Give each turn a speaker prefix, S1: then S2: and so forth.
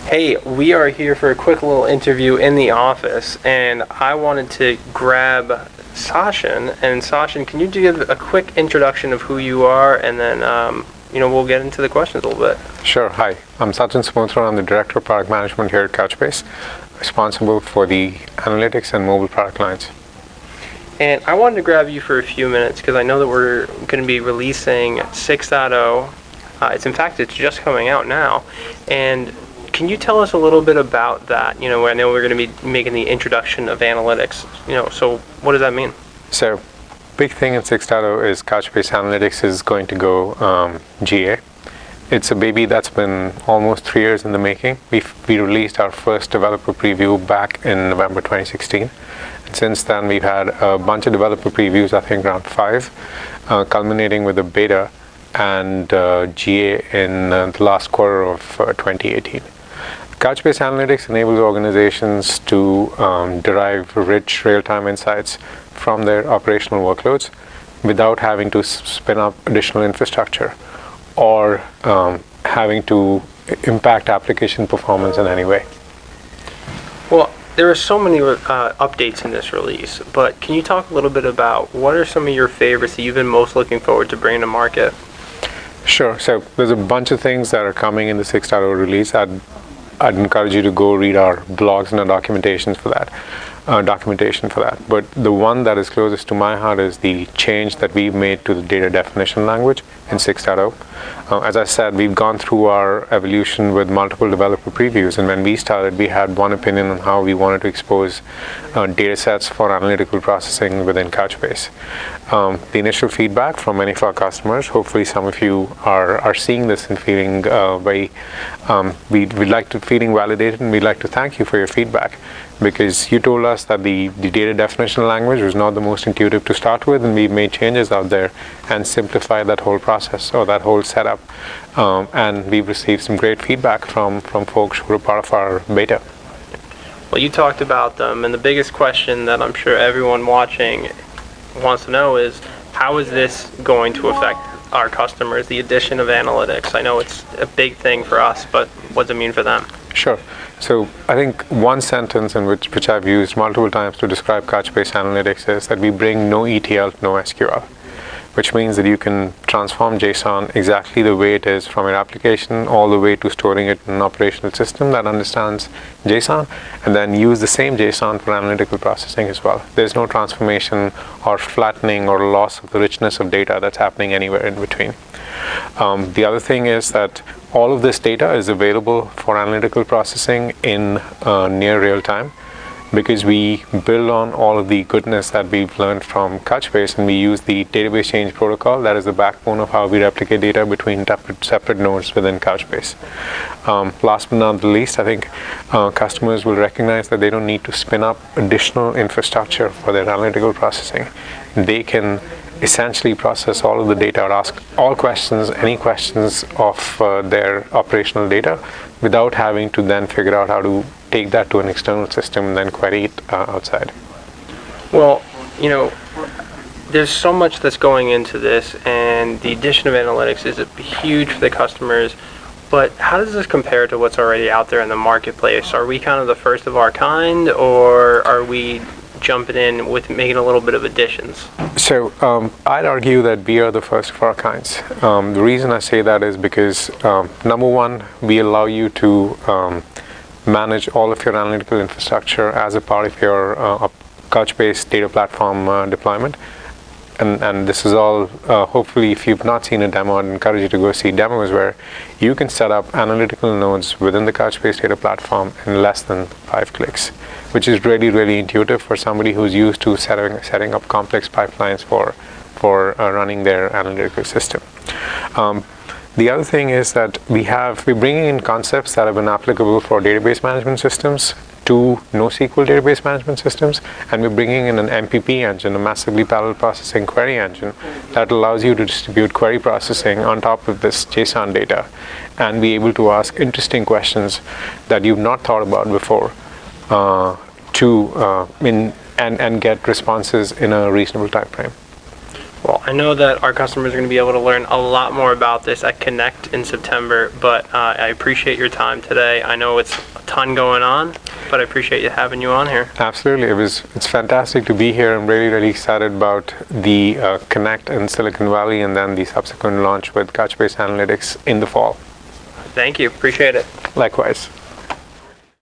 S1: Hey, we are here for a quick little interview in the office, and I wanted to grab Sachin. And Sachin, can you give a quick introduction of who you are, and then we'll get into the questions a little bit.
S2: Sure. Hi, I'm Sachin Smotra. I'm the Director of Product Management here at Couchbase, responsible for the analytics and mobile product lines.
S1: And I wanted to grab you for a few minutes because I know that we're going to be releasing 6.0. It's just coming out now. And can you tell us a little bit about that? I know we're going to be making the introduction of analytics. So what does that mean?
S2: So, big thing in 6.0 is Couchbase Analytics is going to go GA. It's a baby that's been almost 3 years in the making. We released our first developer preview back in November 2016. And since then, we've had a bunch of developer previews, I think around 5, culminating with a beta and GA in the last quarter of 2018. Couchbase Analytics enables organizations to derive rich real-time insights from their operational workloads without having to spin up additional infrastructure or having to impact application performance in any way.
S1: Well, there are so many updates in this release, but can you talk a little bit about what are some of your favorites that you've been most looking forward to bringing to market?
S2: Sure. So there's a bunch of things that are coming in the 6.0 release. I'd encourage you to go read our blogs and our documentation for that. But the one that is closest to my heart is the change that we've made to the data definition language in 6.0. As I said, we've gone through our evolution with multiple developer previews, and when we started, we had one opinion on how we wanted to expose data sets for analytical processing within Couchbase. The initial feedback from many of our customers, hopefully some of you are seeing this and feeling feeling validated, and we'd like to thank you for your feedback, because you told us that the data definition language was not the most intuitive to start with, and we've made changes out there and simplified that whole process or that whole setup. And we've received some great feedback from folks who are part of our beta.
S1: Well, you talked about them, and the biggest question that I'm sure everyone watching wants to know is, how is this going to affect our customers, the addition of analytics? I know it's a big thing for us, but what does it mean for them?
S2: Sure. So I think one sentence in which I've used multiple times to describe Couchbase Analytics is that we bring no ETL, no SQL, which means that you can transform JSON exactly the way it is from your application all the way to storing it in an operational system that understands JSON, and then use the same JSON for analytical processing as well. There's no transformation or flattening or loss of the richness of data that's happening anywhere in between. The other thing is that all of this data is available for analytical processing in near real time, because we build on all of the goodness that we've learned from Couchbase, and we use the database change protocol that is the backbone of how we replicate data between separate nodes within Couchbase. Last but not the least, I think customers will recognize that they don't need to spin up additional infrastructure for their analytical processing. They can essentially process all of the data or ask all questions, any questions of their operational data, without having to then figure out how to take that to an external system and then query it outside.
S1: Well, there's so much that's going into this, and the addition of analytics is huge for the customers. But how does this compare to what's already out there in the marketplace? Are we kind of the first of our kind, or are we jumping in with making a little bit of additions?
S2: So I'd argue that we are the first of our kinds. The reason I say that is because number one, we allow you to manage all of your analytical infrastructure as a part of your Couchbase data platform deployment. And this is all, hopefully, if you've not seen a demo, I'd encourage you to go see demos where you can set up analytical nodes within the Couchbase data platform in less than 5 clicks, which is really, really intuitive for somebody who's used to setting up complex pipelines for running their analytical system. The other thing is that we're bringing in concepts that have been applicable for database management systems to NoSQL database management systems, and we're bringing in an MPP engine, a massively parallel processing query engine, that allows you to distribute query processing on top of this JSON data and be able to ask interesting questions that you've not thought about before and get responses in a reasonable time frame.
S1: Well, I know that our customers are going to be able to learn a lot more about this at Connect in September, but I appreciate your time today. I know it's a ton going on, but I appreciate you having you on here.
S2: Absolutely. It's fantastic to be here. I'm really, really excited about the Connect in Silicon Valley and then the subsequent launch with Couchbase Analytics in the fall.
S1: Thank you. Appreciate it.
S2: Likewise.